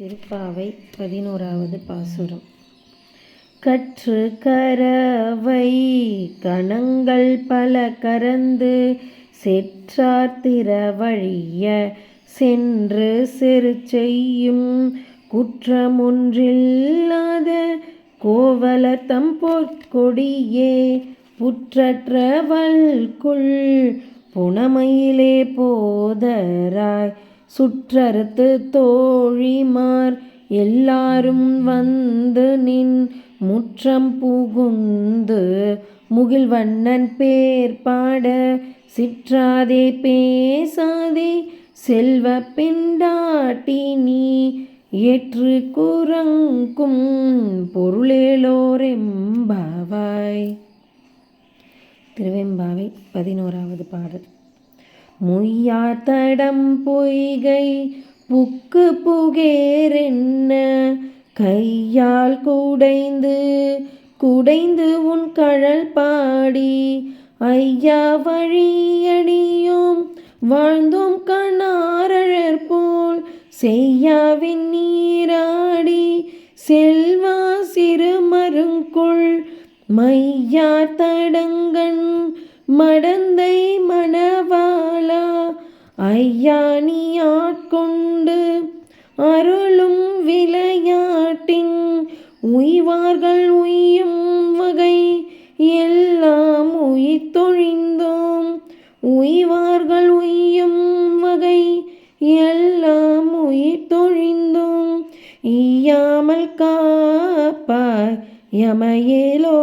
திருப்பாவை 11வது பாசுரம். கற்று கரவை கணங்கள் பல கரந்து செற்றார் திறவழிய சென்று செரு செய்யும் குற்றமொன்றில்லாத கோவலர் தம் பொற்கொடியே புற்றற்ற வல்குல் புனமயிலே போதராய் சுற்றறுத்து தோழிமார் எல்லாரும் வந்து நின் முற்றம் புகுந்து முகில்வண்ணன் பேர் பாட சிற்றாதே பேசாதே செல்வ பெண்டாட்டி நீ ஏற்று குரங்கும் பொருளேலோரெம்பாவாய். திருவெம்பாவை 11வது பாடல். முய்யார் தடம் பொய்கை புக்கு புகேரென்ன கையால் குடைந்து குடைந்து உன் கழல் பாடி ஐயா வழியடியோம் வாழ்ந்தோம் கண்ணாரழற் போல் செய்யாவின் நீராடி செல்வா சிறுமருங்குள் மையார் தடங்கண் மடந்தை மணவாளா ஐயா நீ ஆட்கொண்டு அருளும் விளையாட்டின் உய்வார்கள் உய்யும் வகை எல்லாம் உயிர்த்தொழிந்தோம் உய்வார்கள் உய்யும் வகை எல்லாம் உயிர்த்தொழிந்தோம் ஈயாமல் காப்பாய் யமையேலோரெம்பாவாய்.